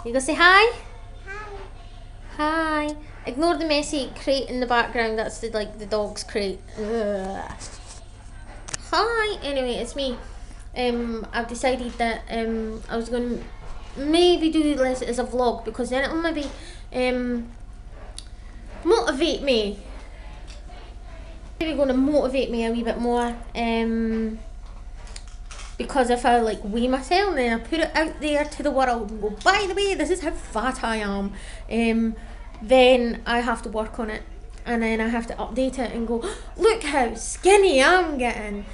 You go say hi? Hi. Ignore the messy crate in the background. That's the dog's crate. Ugh. Hi. Anyway, it's me. I've decided that I was going to maybe do this as a vlog because then it'll maybe motivate me. Maybe going to motivate me a wee bit more. Because if I weigh myself, then I put it out there to the world and go, by the way, this is how fat I am. Then I have to work on it, and then I have to update it and go, look how skinny I'm getting.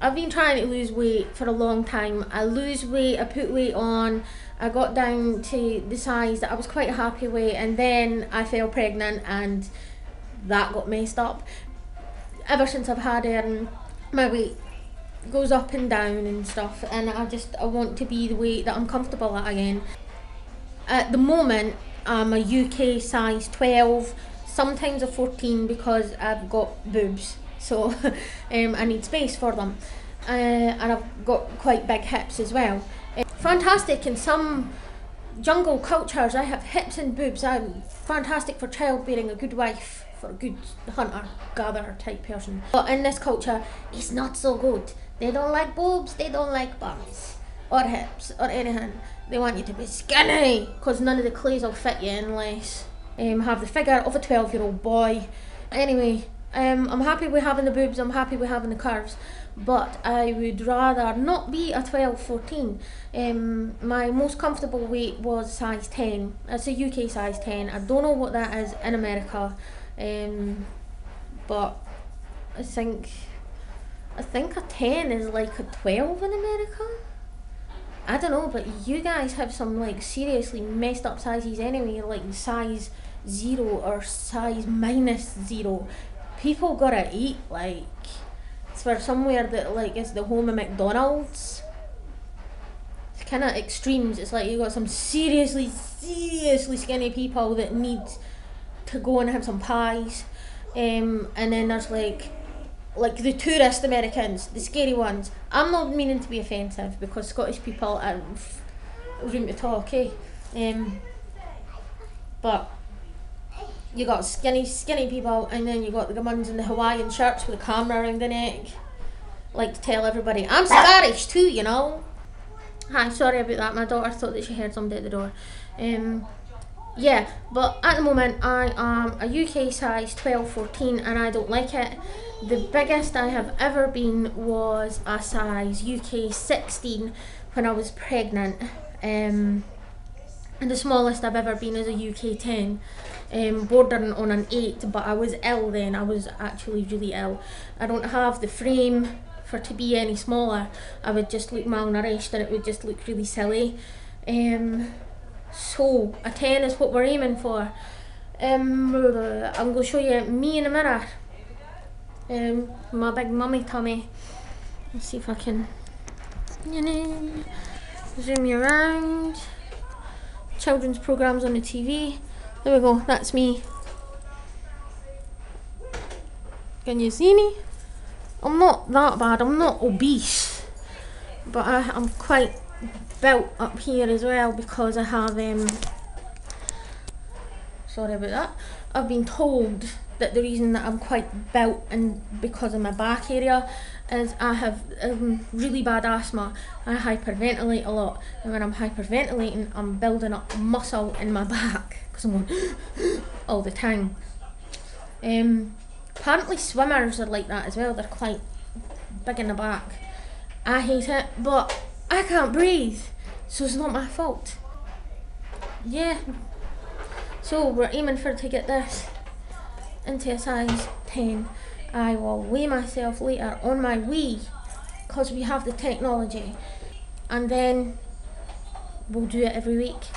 I've been trying to lose weight for a long time. I lose weight, I put weight on, I got down to the size that I was quite happy with, and then I fell pregnant and that got messed up. Ever since I've had my weight goes up and down and stuff, and I want to be the weight that I'm comfortable at again. At the moment I'm a UK size 12, sometimes a 14 because I've got boobs, so I need space for them, and I've got quite big hips as well. Fantastic in some jungle cultures, I have hips and boobs. I'm fantastic for childbearing, a good wife, for a good hunter-gatherer type person. But in this culture, it's not so good. They don't like boobs, they don't like bums, or hips, or anything. They want you to be skinny, because none of the clothes will fit you unless have the figure of a 12-year-old boy. Anyway, I'm happy with having the boobs, I'm happy with having the curves, but I would rather not be a 12, 14. My most comfortable weight was size 10. It's a UK size 10. I don't know what that is in America, but I think a 10 is like a 12 in America. I don't know, but you guys have some seriously messed up sizes anyway, like size 0 or size -0. People gotta eat, it's for somewhere that is the home of McDonald's. It's kind of extremes. It's like you got some seriously skinny people that need to go and have some pies, and then there's the tourist Americans, the scary ones. I'm not meaning to be offensive because Scottish people are room to talk, eh? But you got skinny people, and then you got the ones in the Hawaiian shirts with a camera around the neck, like to tell everybody, I'm Scottish too, you know. Hi, sorry about that. My daughter thought that she heard somebody at the door. Yeah, but at the moment I am a UK size 12, 14, and I don't like it. The biggest I have ever been was a size UK 16 when I was pregnant, and the smallest I've ever been is a UK 10, bordering on an 8, but I was ill then. I was actually really ill. I don't have the frame for to be any smaller. I would just look malnourished and it would just look really silly. So a 10 is what we're aiming for. I'm going to show you me in a mirror. My big mummy tummy. Let's see if I can zoom you around. Children's programs on the TV. There we go, that's me. Can you see me? I'm not that bad, I'm not obese, but I'm quite built up here as well because I have sorry about that. I've been told that the reason that I'm quite built and because of my back area is I have really bad asthma. I hyperventilate a lot, and when I'm hyperventilating I'm building up muscle in my back because I'm going all the time. Apparently swimmers are like that as well, they're quite big in the back. I hate it, but I can't breathe, so it's not my fault. Yeah, so we're aiming to get this into a size 10. I will weigh myself later on my Wii because we have the technology, and then we'll do it every week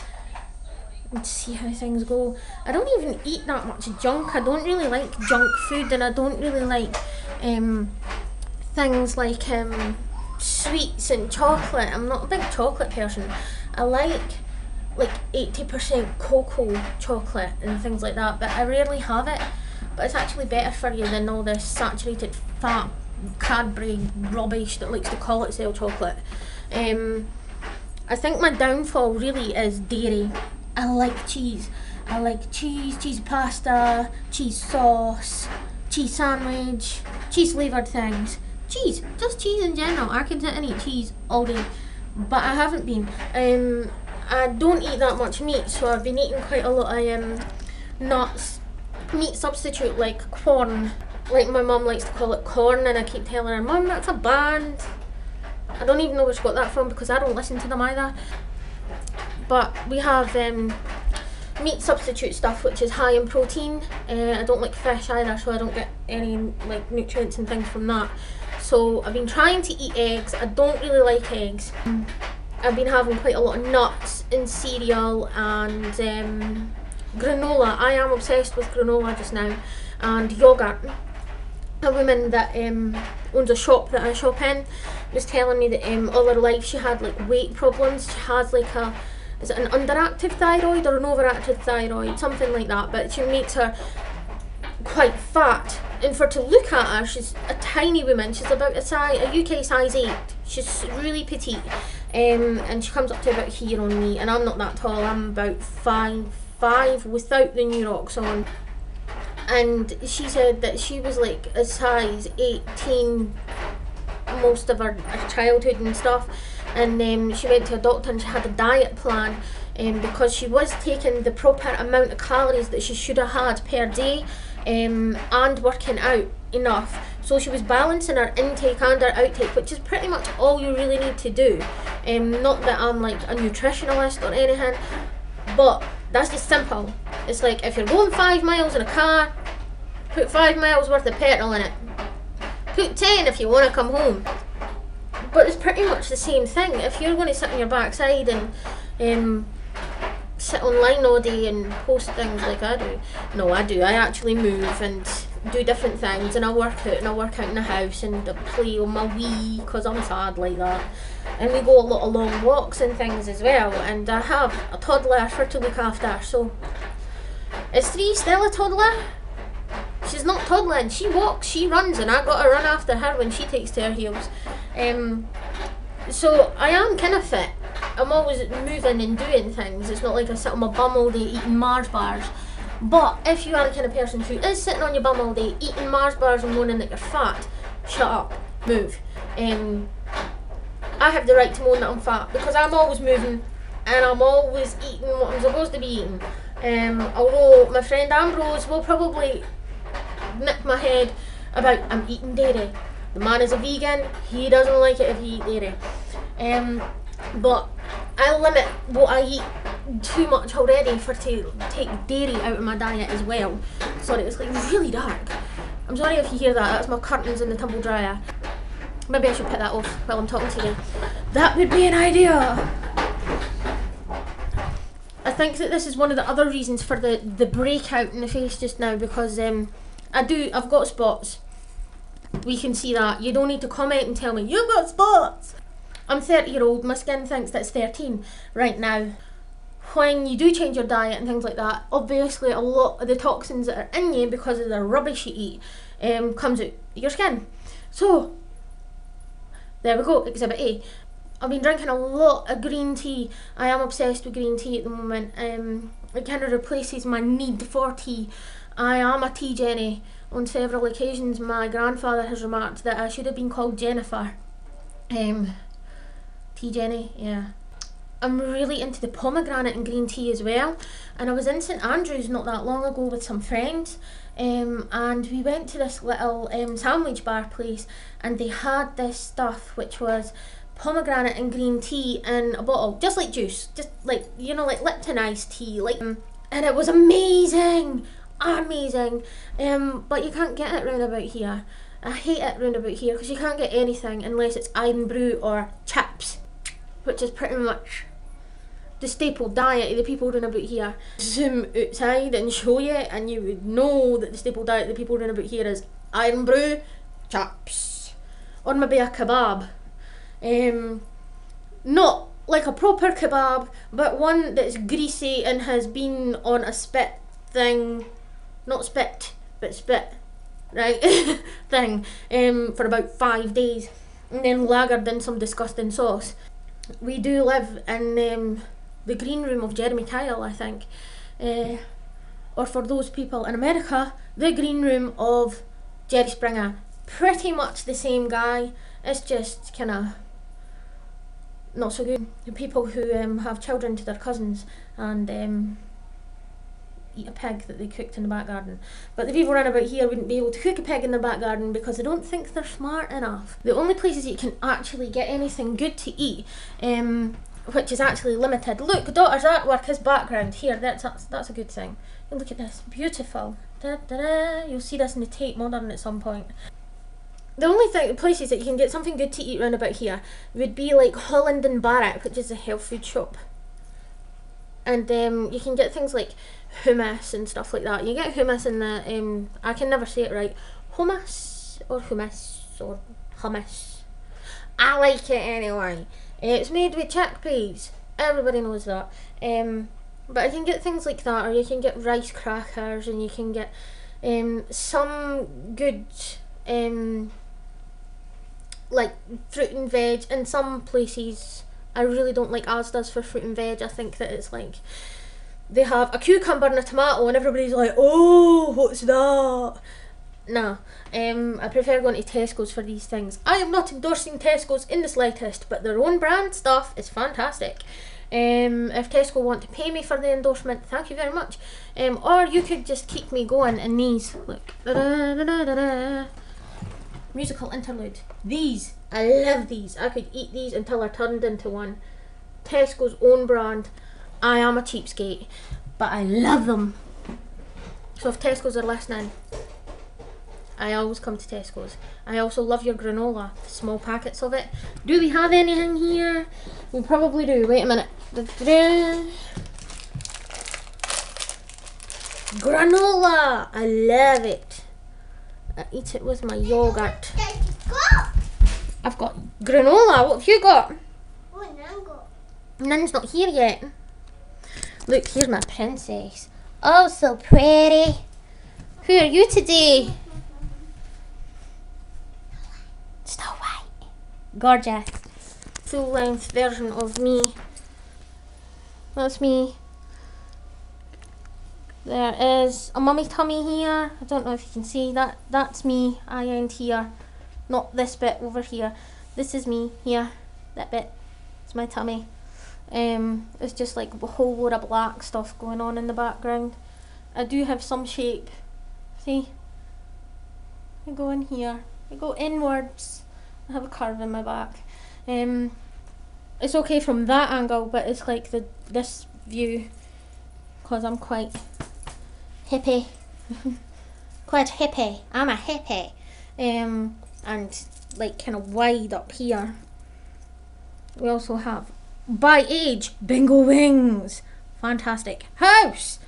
and see how things go. I don't even eat that much junk. I don't really like junk food, and I don't really like things like sweets and chocolate. I'm not a big chocolate person. I like 80% cocoa chocolate and things like that, but I rarely have it. But it's actually better for you than all this saturated fat Cadbury rubbish that likes to call itself chocolate. I think my downfall really is dairy. I like cheese. I like cheese, cheese pasta, cheese sauce, cheese sandwich, cheese flavoured things. Cheese, just cheese in general. I can sit and eat cheese all day, but I haven't been. I don't eat that much meat, so I've been eating quite a lot of nuts, meat substitute like corn. Like my mum likes to call it corn, and I keep telling her, Mum, that's a band. I don't even know where she got that from because I don't listen to them either. But we have meat substitute stuff which is high in protein. I don't like fish either, so I don't get any like nutrients and things from that. So I've been trying to eat eggs. I don't really like eggs. I've been having quite a lot of nuts in cereal and granola. I am obsessed with granola just now, and yogurt. A woman that owns a shop that I shop in was telling me that all her life she had like weight problems. She has like is it an underactive thyroid or an overactive thyroid, something like that, but she makes her quite fat. And for to look at her, she's a tiny woman. She's about a UK size 8. She's really petite, and she comes up to about here on me, and I'm not that tall. I'm about 5'5" without the new rocks on. And she said that she was like a size 18 most of her childhood and stuff, and she went to a doctor and she had a diet plan because she was taking the proper amount of calories that she should have had per day, and working out enough, so she was balancing her intake and her outtake, which is pretty much all you really need to do. Not that I'm like a nutritionalist or anything, but that's just simple. It's like if you're going 5 miles in a car, put 5 miles worth of petrol in it. Put 10 if you want to come home. But it's pretty much the same thing. If you're going to sit on your backside and sit online all day and post things like I do. No, I do. I actually move and do different things, and I work out, and I work out in the house, and I play on my Wii because I'm sad like that. And we go a lot of long walks and things as well, and I have a toddler for to look after. So is 3 still a toddler? She's not toddling, she walks, she runs, and I got to run after her when she takes to her heels. So I am kind of fit. I'm always moving and doing things. It's not like I sit on my bum all day eating Mars bars. But if you are the kind of person who is sitting on your bum all day eating Mars bars and moaning that you're fat, shut up, move. I have the right to moan that I'm fat because I'm always moving and I'm always eating what I'm supposed to be eating. Although my friend Ambrose will probably nip my head about I'm eating dairy. The man is a vegan, he doesn't like it if you eat dairy. But I limit what I eat too much already for to take dairy out of my diet as well. Sorry, it's like really dark. I'm sorry if you hear that, that's my curtains in the tumble dryer. Maybe I should put that off while I'm talking to you. That would be an idea. I think that this is one of the other reasons for the breakout in the face just now, because I've got spots. We can see that. You don't need to comment and tell me, you've got spots. I'm 30-year-old, my skin thinks that it's 13 right now. When you do change your diet and things like that, obviously a lot of the toxins that are in you because of the rubbish you eat comes out your skin. So, there we go, Exhibit A. I've been drinking a lot of green tea. I am obsessed with green tea at the moment. It kind of replaces my need for tea. I am a tea Jenny. On several occasions my grandfather has remarked that I should have been called Jennifer. Tea Jenny, yeah. I'm really into the pomegranate and green tea as well. And I was in St Andrews not that long ago with some friends, and we went to this little sandwich bar place, and they had this stuff which was pomegranate and green tea in a bottle, just like juice, just like, you know, like Lipton iced tea, like, and it was amazing, but you can't get it round about here. I hate it round about here because you can't get anything unless it's Irn-Bru or chips, which is pretty much the staple diet of the people round about here. Zoom outside and show you, and you would know that the staple diet of the people round about here is Irn-Bru, chips, or maybe a kebab. Not like a proper kebab, but one that's greasy and has been on a spit thing, not spit, but spit, right, thing, for about 5 days, and then lagered in some disgusting sauce. we do live in the green room of Jeremy Kyle, I think. Or for those people in America, the green room of Jerry Springer. Pretty much the same guy. It's just kind of not so good. The people who have children to their cousins and eat a pig that they cooked in the back garden. But the people around about here wouldn't be able to cook a pig in their back garden because they don't think they're smart enough. The only places you can actually get anything good to eat, which is actually limited. Look, daughter's artwork is background here. That's a good thing. Look at this, beautiful. Da, da, da. You'll see this in the Tate Modern at some point. The only places that you can get something good to eat round about here would be like Holland and Barrett, which is a health food shop. And you can get things like hummus and stuff like that. You get hummus in the, I can never say it right, hummus or hummus. I like it anyway. It's made with chickpeas. Everybody knows that. But I can get things like that, or you can get rice crackers, and you can get some good like fruit and veg. In some places, I really don't like Asda's for fruit and veg. I think that it's like they have a cucumber and a tomato, and everybody's like, "Oh, what's that?" Nah, I prefer going to Tesco's for these things. I am not endorsing Tesco's in the slightest, but their own brand stuff is fantastic. If Tesco want to pay me for the endorsement, thank you very much. Or you could just keep me going in these. Look. Da-da-da-da-da. Musical interlude. These. I love these. I could eat these until I turned into one. Tesco's own brand. I am a cheapskate, but I love them. So if Tesco's are listening, I always come to Tesco's. I also love your granola, small packets of it. Do we have anything here? We probably do. Wait a minute. Granola! I love it. I eat it with my yogurt. I've got granola. What have you got? Nan's not here yet. Look, here's my princess. Oh, so pretty. Who are you today? Snow White. Gorgeous. Full-length version of me. That's me. There is a mummy tummy here. I don't know if you can see that. That's me. I end here. Not this bit over here. This is me here. That bit. It's my tummy. It's just like a whole load of black stuff going on in the background. I do have some shape. See? I go in here. I go inwards. I have a curve in my back. It's okay from that angle, but it's like this view, because I'm quite hippie. Quite hippie. I'm a hippie. And like kind of wide up here. We also have, by age, bingo wings. Fantastic. House!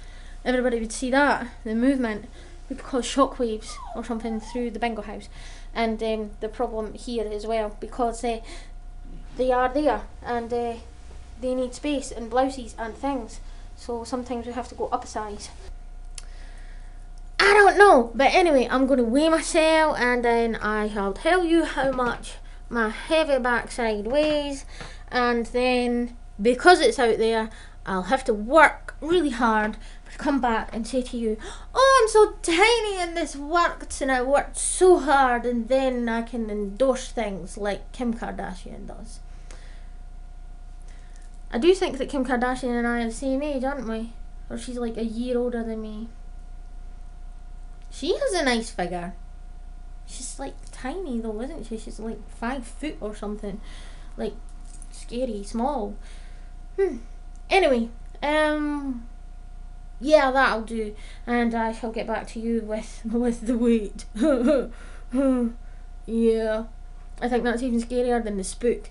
Everybody would see that. The movement would cause shockwaves or something through the bingo house. And the problem here as well, because they are there and they need space and blouses and things. So sometimes we have to go up a size. I don't know, but anyway, I'm going to weigh myself and then I shall tell you how much my heavy backside weighs, and then because it's out there, I'll have to work really hard to come back and say to you, "Oh, I'm so tiny and this worked and I worked so hard," and then I can endorse things like Kim Kardashian does. I do think that Kim Kardashian and I are the same age, aren't we? Or she's like a year older than me. She has a nice figure. She's like tiny though, isn't she? She's like 5 foot or something. Like scary small. Anyway, yeah, that'll do. And I shall get back to you with the weight. Yeah. I think that's even scarier than the spook.